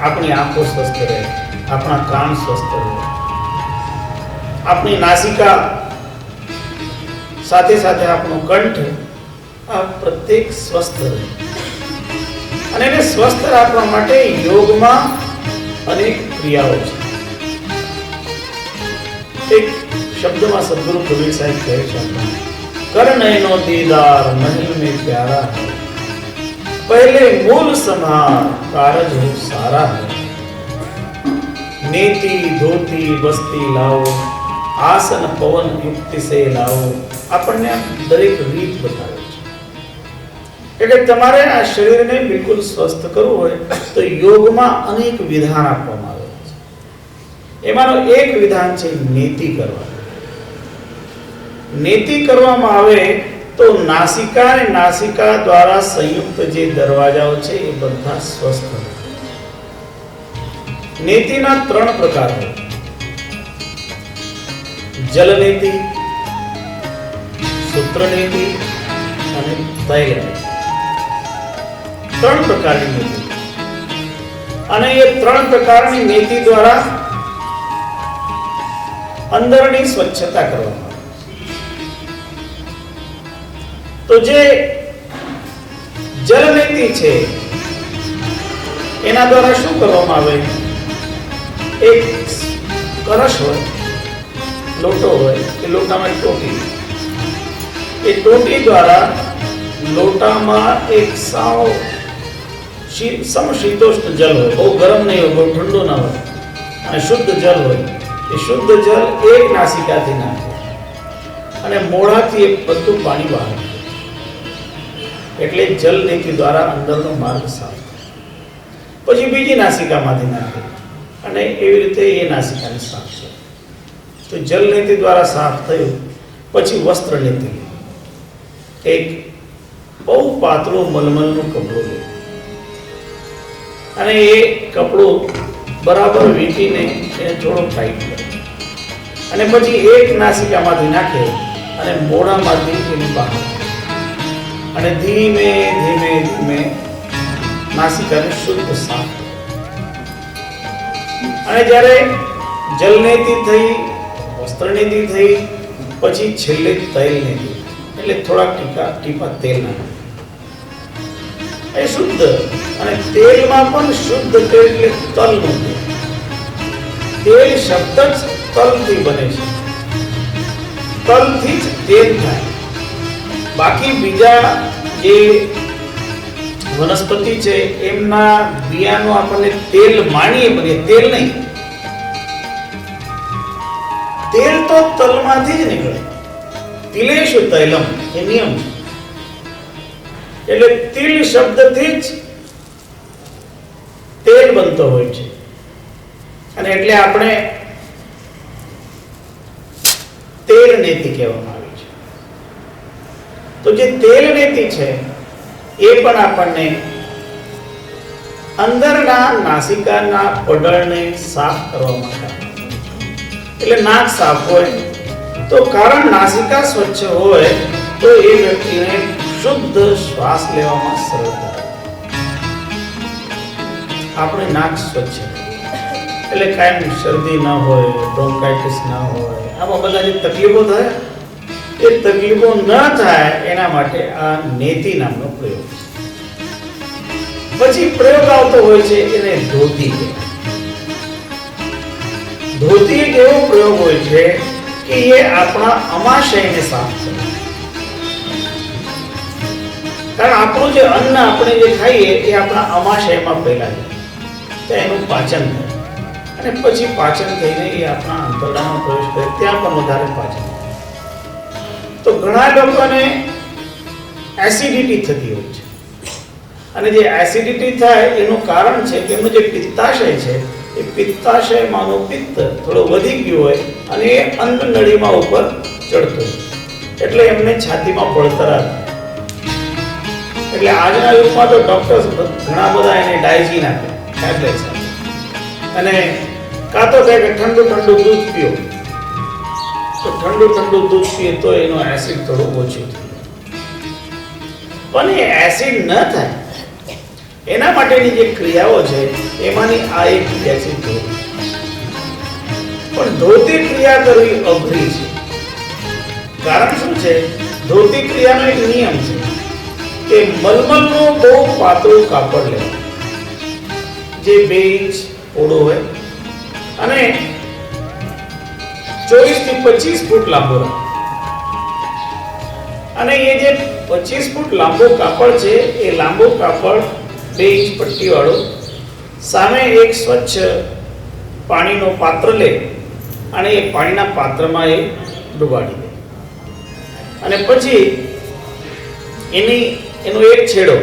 આપણી આંખો સ્વસ્થ રહે, આપણા કાન સ્વસ્થ રહે, આપણી નાસિકા સાથે સાથે આપણું કંઠ, આ પ્રત્યેક સ્વસ્થ રહે. અને એને સ્વસ્થ રાખવા માટે યોગમાં અનેક ક્રિયાઓ છે. એક શબ્દમાં સદગુરુ કબીર સાહેબ કહે છે, કરનૈનો દીદાર મહેલ में प्यारा है, पहले मूल संहार कारज हो सारा है, नीति धोती बस्ती लाओ, आसन पवन युक्ति से लाओ. આપણને દરેક રીત બતાવે છે. એટલે તમારે આ શરીરને બિલકુલ સ્વસ્થ કરવું હોય તો યોગમાં અનેક વિધાન આપવામાં આવે છે. એમાંનું એક વિધાન છે નીતિ કરવા. નીતિ કરવામાં આવે તો નાસિકા અને નાસિકા દ્વારા સંયુક્ત જે દરવાજાઓ છે એ બધા સ્વસ્થ હોય. નીતિના 3 પ્રકાર હોય: જલ નીતિ, સૂત્ર નીતિ અને તૈલ નીતિ. 3 પ્રકારની નીતિ. અને એ 3 પ્રકારની નીતિ દ્વારા અંદરની સ્વચ્છતા કરવામાં આવે. તો જે જલ નીતિ છે એના દ્વારા શું કરવામાં આવે? એક કળશ હોય, લોટો હોય, એ લોટામાં ટોટી, એ ટોટી દ્વારા લોટામાં એક સાવ સમશીતોષ્ણ જલ હોય, બહુ ગરમ નહીં હોય, બહુ ઠંડુ ના હોય, અને શુદ્ધ જલ હોય. એ શુદ્ધ જલ એક નાસિકાથી નાખે અને મોઢાથી એક બધું પાણી બહાર. એટલે જલ નીતિ દ્વારા અંદરનો માર્ગ સાફ. પછી બીજી નાસિકામાંથી નાખે અને એવી રીતે એ નાસિકાને સાફ કરે. તો જલ નીતિ દ્વારા સાફ થયું. પછી વસ્ત્ર નીતિ. એક બહુ પાતળું મલમલનું કપડું લે અને એ કપડું બરાબર વીંટીને એને થોડો ટાઈટ કરે અને પછી એક નાસિકામાંથી નાખે અને મોઢામાંથી એની બહાર અને ધીમે ધીમે ધીમે નાસિકાને શુદ્ધ સાફ. અને જ્યારે જલનીતિ થઈ, વસ્ત્રનીતિ થઈ, પછી છેલ્લે તૈલ નીતિ, એટલે થોડાક ટીપા તેલ નાખે. એ શુદ્ધ. અને તેલમાં પણ શુદ્ધ તેલ એટલે તલનું તેલ. તેલ શબ્દ જ તલથી બને છે. તલથી જ તેલ થાય. બાકી બીજા જે વનસ્પતિ છે એમના બિયાનો આપણને તેલ માણીએ બને, તેલ નહીં. તેલ તો તલમાંથી જ નીકળે. તિલેષુ તૈલમ એ નિયમ છે. એટલે તિલ શબ્દથી જ તેલ બનતો હોય છે. અને એટલે આપણે તેલ નીતિ કહેવામાં આવી છે. તો જે તેલ નીતિ છે એ પણ આપણને અંદરના નાસિકાના પડળને સાફ કરવા માટે. એટલે નાક સાફ હોય તો કારણ નાસિકા સ્વચ્છ હોય તો એ વ્યક્તિને શુદ્ધ શ્વાસ લેવામાં સરળતા. આપણે નાક સ્વચ્છ એટલે કાયમ શરદી ન હોય, બ્રોન્કાઇટિસ ન હોય, આમાં બધા જે તકલીફો થાય એ તકલીફો ન થાય એના માટે આ નેતિ નામનો પ્રયોગ છે. પછી પ્રયોગ આવતો હોય છે એને ધોતી. ધોતી એક એવો પ્રયોગ હોય છે કે એ આપણા અમાશયને સાફ કરે. કારણ આપણું જે અન્ન આપણે જે ખાઈએ એ આપણા અમાશયમાં ફેલાય તો એનું પાચન થાય અને પછી પાચન થઈને એ આપણા આંતરડામાં પ્રવેશ કરે, ત્યાં પણ વધારે પાચન થાય. તો ઘણા લોકોને એસિડિટી થતી હોય છે અને જે એસિડિટી થાય એનું કારણ છે કે એમનું જે પિત્તાશય છે એ પિત્તાશયમાંનું પિત્ત થોડું વધી ગયું હોય અને એ અન્નનળીમાં ઉપર ચડતું હોય એટલે એમને છાતીમાં બળતરા થાય. એટલે આજના યુગમાં તો ડોક્ટર્સ ઘણા બધા એને ડાયજીન આપે, ટેબ્લેટ્સ આપે અને કાં તો કહે કે ઠંડુ ઠંડુ દૂધ પીઓ. તો ઠંડુ ઠંડુ દૂધ પીએ તો એનો એસિડ થોડું ઓછું થાય. પણ એ એસિડ ન થાય એના માટેની જે ક્રિયાઓ છે એમાંની આ એક ક્રિયા છે ધોતી. પણ ધોતી ક્રિયા કરવી અઘરી છે. કારણ શું છે? ધોતી ક્રિયાનો એક નિયમ છે કે મલમલનું બહુ પાતળું કાપડ લેવું, જે 2 ઇંચ પહોળું હોય અને 24 થી 25 ફૂટ લાંબો હોય. અને એ જે 25 ફૂટ લાંબો કાપડ છે એ લાંબો કાપડ 2 ઇંચ પટ્ટી વાળું સામે એક સ્વચ્છ પાણીનો પાત્ર લે અને એ પાણીના પાત્રમાં એ ડુબાડી દે અને પછી એનો એક છેડો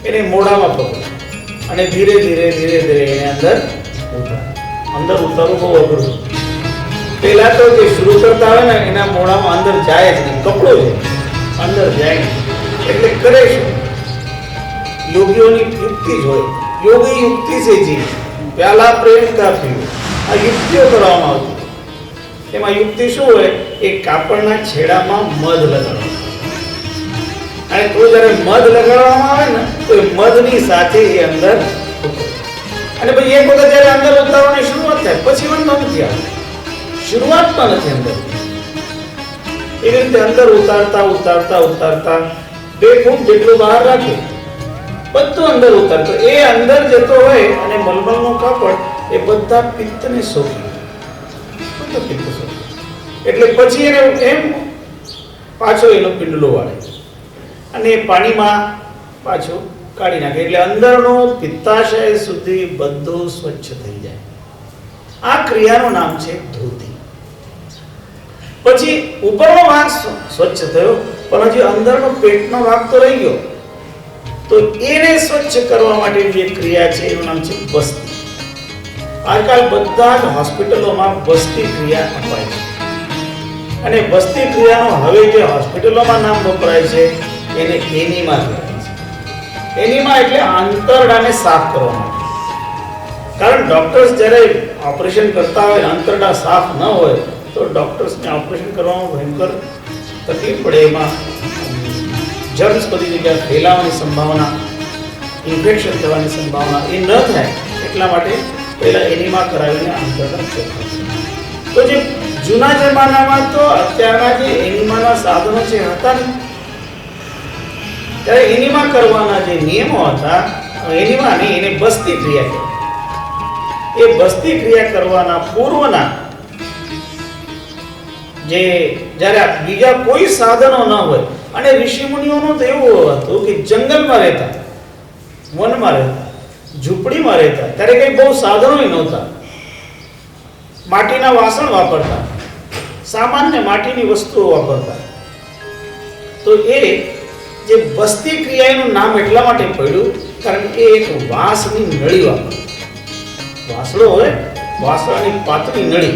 એને મોઢામાં પકડે અને ધીરે ધીરે એને અંદર ઉતારવું બહુ અઘરું. પહેલા તો જે શરૂ કરતા હોય ને એના મોઢામાં અંદર જાય જ નહીં, કપડો છે અંદર જાય નહીં. એટલે કરે શું? યોગીઓની યુક્તિ જ હોય. યોગી યુક્તિ છે જી પ્યાલા પ્રેમ કા પીવું, આ યુક્તિઓ કરવામાં આવતી. એમાં યુક્તિ શું હોય? એ કાપડના છેડામાં મધ લગાડવાનું. અને તો જ્યારે મધ લગાડવામાં આવે ને તો એ મધની સાથે એ અંદર ઉતરે. અને પછી એક વખત જ્યારે અંદર ઉતારવાની શરૂઆત થાય પછી વાંધો નથી આવે, શરૂઆતમાં નથી અંદર. એવી રીતે અંદર ઉતારતા 2 ફૂટ જેટલું બહાર રાખે, બધું અંદર ઉતારતો. એ અંદર જતો હોય અને મલમલનું કાપડ એ બધા પિત્તને શોધી, એટલે પછી એને એમ પાછો એનો પિંડલો વાળે અને પાણીમાં પાછું કાઢી નાખે. એટલે અંદરનો પિત્તાશય સુધી બધું સ્વચ્છ થઈ જાય. આ ક્રિયાનું નામ છે ધોતી. પછી ઉપરનો ભાગ સ્વચ્છ થયો, પણ હજી અંદરનો પેટનો ભાગ તો રહી ગયો. તો એને સ્વચ્છ કરવા માટેની જે ક્રિયા છે એનું નામ છે બસ્તી. આજકાલ બધા જ હોસ્પિટલોમાં બસ્તી ક્રિયા અપાય છે. અને બસ્તી ક્રિયાનો હવે જે હોસ્પિટલોમાં નામ વપરાય છે એને એનીમા કહેવાય છે. એનીમા એટલે આંતરડાને સાફ કરવા માટે. કારણ ડોક્ટર્સ જ્યારે ઓપરેશન કરતા હોય, આંતરડા સાફ ન હોય તો ડોક્ટર્સને ઓપરેશન કરવામાં ભયંકર તકલીફ પડે. એમાં જર્મ્સ બધી જગ્યાએ ફેલાવાની સંભાવના, ઇન્ફેક્શન થવાની સંભાવના એ ન થાય એટલા માટે પહેલા એનીમા કરાવીને આંતરડા ચોખ્ખા. તો જે જૂના જમાનામાં તો અત્યારના જે એનીમાના સાધનો છે હતા ને, ત્યારે એનીમા કરવાના જે નિયમો હતા, એનીમા નહીં, એને બસ્તી ક્રિયા કહેવાય. એ બસ્તી ક્રિયા કરવાના પૂર્વના જે જ્યારે બીજા કોઈ સાધનો ન હોય અને ઋષિમુનિઓનું તો એવું હતું કે જંગલમાં રહેતા, વનમાં રહેતા, ઝૂંપડીમાં રહેતા, ત્યારે કંઈ બહુ સાધનો નહોતા. માટીના વાસણ વાપરતા, સામાન્ય માટીની વસ્તુઓ વાપરતા. તો એ જે બસ્તી ક્રિયાનું નામ એટલા માટે પડ્યું કારણ કે એક વાંસની નળી વાપરતા. વાસળો હોય, વાસળાની પાતળી નળી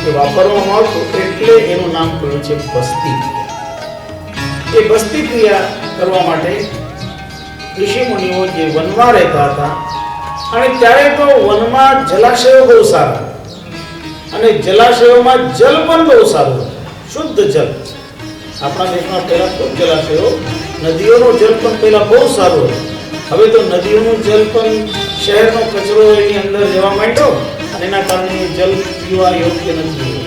એ વાપરવામાં આવતું, એટલે એનું નામ પડ્યું છે બસ્તી ક્રિયા. એ બસ્તી ક્રિયા કરવા માટે ઋષિમુનિઓ જે વનમાં રહેતા હતા, અને ત્યારે તો વનમાં જલાશયો બહુ સારા અને જલાશયોમાં જલ પણ બહુ સારું, શુદ્ધ જલ. આપણા દેશમાં પહેલા તો જલાશયો, નદીઓનું જલ પણ પહેલા બહુ સારું હતું. હવે તો નદીઓનું જલ પણ શહેરનો કચરો એની અંદર જવા માંડ્યો અને એના કારણે જલ પીવા યોગ્ય નથી.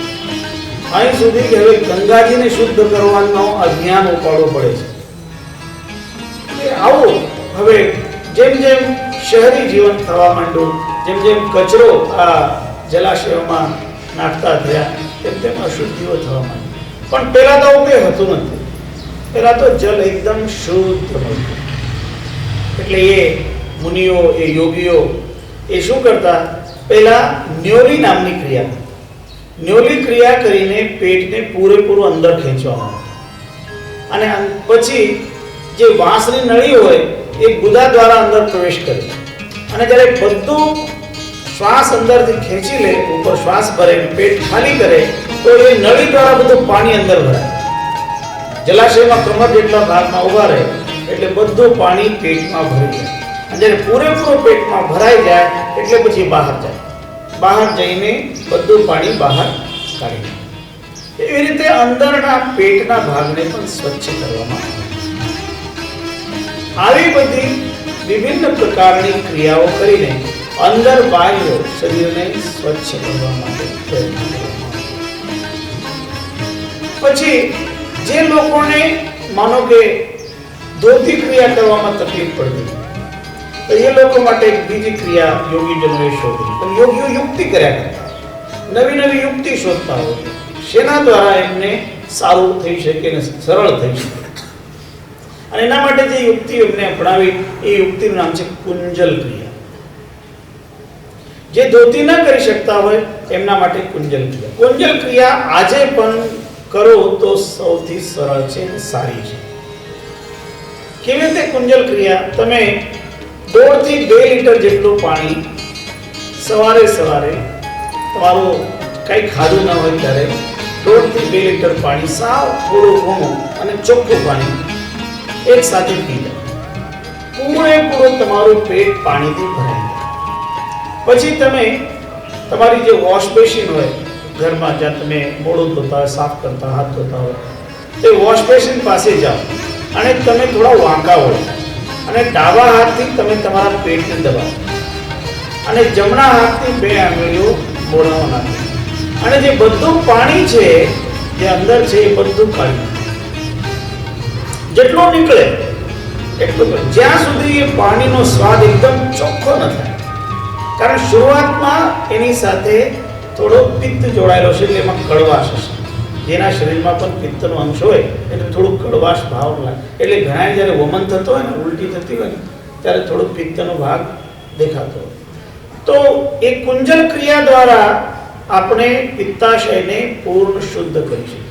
અહીં સુધી કે હવે ગંગાજીને શુદ્ધ કરવાનો અભિયાન ઉપાડવો પડે છે. આવો હવે જેમ જેમ શહેરી જીવન થવા માંડ્યું, જેમ જેમ કચરો આ જલાશયોમાં નાખતા થયા, તેમ તેમ અશુદ્ધિઓ થવા માંડી. પણ પહેલા તો આવું કંઈ હતું નથી. પહેલા તો જલ એકદમ શુદ્ધ હતું. એટલે એ મુનિઓ, એ યોગીઓ એ શું કરતા? પહેલા ન્યોલી નામની ક્રિયા, ન્યોલી ક્રિયા કરીને પેટને પૂરેપૂરું અંદર ખેંચવામાં આવે અને પછી જે વાંસની નળી હોય એ ગુદા દ્વારા અંદર પ્રવેશ કરે અને જ્યારે બધું શ્વાસ અંદરથી ખેંચી લે, ઉપર શ્વાસ ભરે, પેટ ખાલી કરે, તો એ નળી દ્વારા બધું પાણી અંદર ભરાય. જલાશયમાં કમર જેટલા ભાગમાં ઉભા રહે એટલે બધું પાણી પેટમાં ભરી જાય. અને જ્યારે પૂરેપૂરું પેટમાં ભરાઈ જાય એટલે પછી બહાર જાય. બહાર જઈને બધું પાણી બહાર કાઢી નાખે. એવી રીતે અંદરના પેટના ભાગને પણ સ્વચ્છ કરવામાં આવે. આવી બધી વિભિન્ન પ્રકારની ક્રિયાઓ કરીને અંદર બાહ્ય શરીરને સ્વચ્છ કરવા માટે પ્રયત્ન કરવામાં આવે. પછી જે લોકોને માનો કે ધોતી ક્રિયા કરવામાં તકલીફ પડતી તો એ લોકો માટે એક બીજી ક્રિયા યોગીજનોએ શોધી. પણ યોગીઓ યુક્તિ કર્યા કરતા, નવી નવી યુક્તિ શોધતા હોય, શેના દ્વારા એમને સારું થઈ શકે અને સરળ થઈ શકે. અને એના માટે જે યુક્તિ એમને અપનાવી એ યુક્તિનું નામ છે કુંજલ ક્રિયા. જે ધોતી ન કરી શકતા હોય એમના માટે કુંજલ ક્રિયા. કુંજલ ક્રિયા આજે પણ કરો તો સૌથી સરળ છે અને સારી છે. કેવી રીતે કુંજલ ક્રિયા? તમે 1.5 થી 2 લીટર જેટલું પાણી સવારે તમારું કંઈ ખાધું ન હોય ત્યારે 1.5 થી 2 લીટર પાણી સાવ થોડું ઘણું અને ચોખ્ખું પાણી એક સાથે પી લો. પૂરેપૂરું તમારું પેટ પાણીથી ભરાઈ જાય. પછી તમે તમારી જે વોશ બેસિન હોય ઘરમાં, જ્યાં તમે મોઢું ધોતા હોય, સાફ કરતા, હાથ ધોતા હોય, તે વોશ બેસિન પાસે જાઓ અને તમે થોડા વાંકા હોય અને ડાબા હાથથી તમે તમારા પેટને દબાવો અને જમણા હાથની 2 આંગળીઓ મોઢામાં નાખો અને જે બધું પાણી છે જે અંદર છે એ બધું કાઢી નાખો. જેટલો નીકળે એટલું, જ્યાં સુધી એ પાણીનો સ્વાદ એકદમ ચોખ્ખો ન થાય. કારણ શરૂઆતમાં એની સાથે થોડો પિત્ત જોડાયેલો છે એટલે એમાં કડવાશ હશે. જેના શરીરમાં પણ પિત્તનો અંશ હોય એટલે થોડું કડવાશ ભાવ લાગે. એટલે ઘણા જ્યારે વમન થતો હોય ને, ઉલટી થતી હોય ને, ત્યારે થોડો પિત્તનો ભાગ દેખાતો હોય. તો એ કુંજલ ક્રિયા દ્વારા આપણે પિત્તાશયને પૂર્ણ શુદ્ધ કરી શકીએ.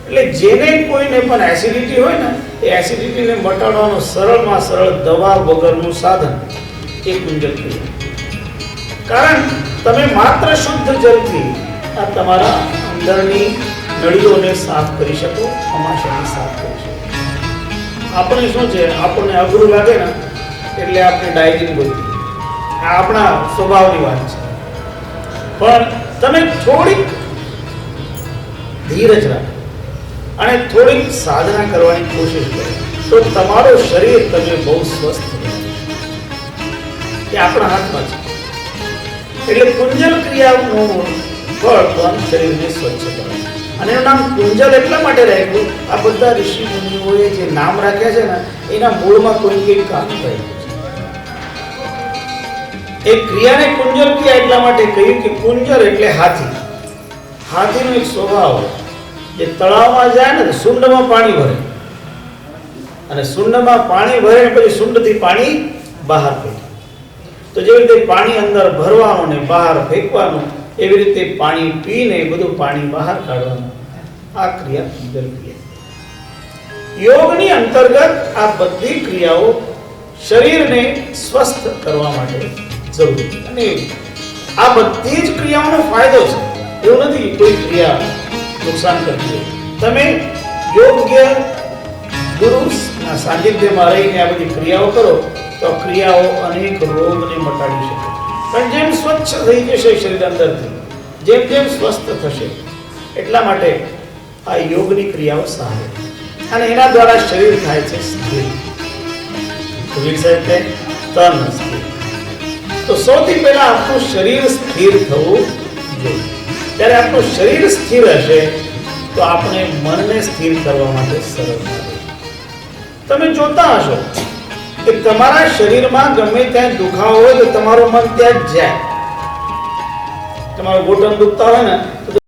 એટલે જેને કોઈને પણ એસિડિટી હોય ને, એ એસિડિટીને મટાડવાનો સરળમાં સરળ દવા વગરનું સાધન એ કુંજલ ક્રિયા. કારણ તમે માત્ર શુદ્ધ જળથી આ તમારા અંદરની નળીઓને સાફ કરી શકો, અમાશયને સાફ કરી શકો. આપણે શું છે, આપણને અઘરું લાગે ને એટલે આપણે ડાયજિંગ બોલીએ, આ આપણા સ્વભાવની વાત છે. પણ તમે થોડીક ધીરજ રાખો અને થોડીક સાધના કરવાની કોશિશ કરો તો તમારું શરીર તમે બહુ સ્વસ્થ બનાવશો. એ આપણા હાથમાં છે. એટલે કુંજલ ક્રિયાનું ફળ પણ શરીરને સ્વચ્છ કરે. અને એનું નામ કુંજલ એટલા માટે રાખ્યું, આ બધા ઋષિ મુનિઓએ જે નામ રાખ્યા છે ને એના મૂળમાં કોઈ કંઈક કામ કર્યું છે. એ ક્રિયાને કુંજલ ક્રિયા એટલા માટે કહ્યું કે કુંજર એટલે હાથી. હાથીનો એક સ્વભાવ જે તળાવમાં જાય ને સુંડમાં પાણી ભરે અને સુંડમાં પાણી ભરે પછી સુંડથી પાણી બહાર ફેંકે. તો જેવી રીતે પાણી અંદર ભરવાનું ને બહાર ફેંકવાનું, એવી રીતે પાણી પીને બધું પાણી બહાર કાઢવાનું. આ ક્રિયા કુંજલ ક્રિયા. યોગની અંતર્ગત આ બધી ક્રિયાઓ શરીરને સ્વસ્થ કરવા માટે જરૂરી છે. અને આ બધી જ ક્રિયાઓનો ફાયદો છે. એવું નથી કોઈ ક્રિયા નુકસાન કરતી હોય. તમે યોગ્ય ગુરુના સાનિધ્યમાં રહીને આ બધી ક્રિયાઓ કરો તો ક્રિયાઓ અનેક રોગને મટાડી શકે. પણ જેમ સ્વચ્છ થઈ જશે શરીર અંદરથી, જેમ જેમ સ્વસ્થ થશે, એટલા માટે આ યોગની ક્રિયાઓ સહાય અને એના દ્વારા શરીર થાય છે સ્થિર. કબીર સાહેબ કહે તન સ્થિર. તો સૌથી પહેલા આપણું શરીર સ્થિર થવું જોઈએ. જ્યારે આપણું શરીર સ્થિર હશે તો આપણે મનને સ્થિર કરવા માટે સરળતા રહેશે. તમે જોતા હશો કે તમારા શરીરમાં ગમે ત્યાં દુખાવો હોય તો તમારું મન ત્યાં જ જાય. તમારું ઘૂંટણ દુખતા હોય ને તો